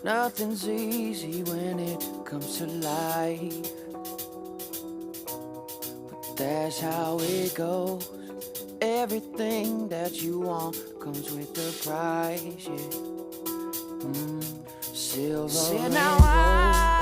Nothing's easy when it comes to life, but that's how it goes. Everything that you want comes with a price, yeah. Silver rainbow.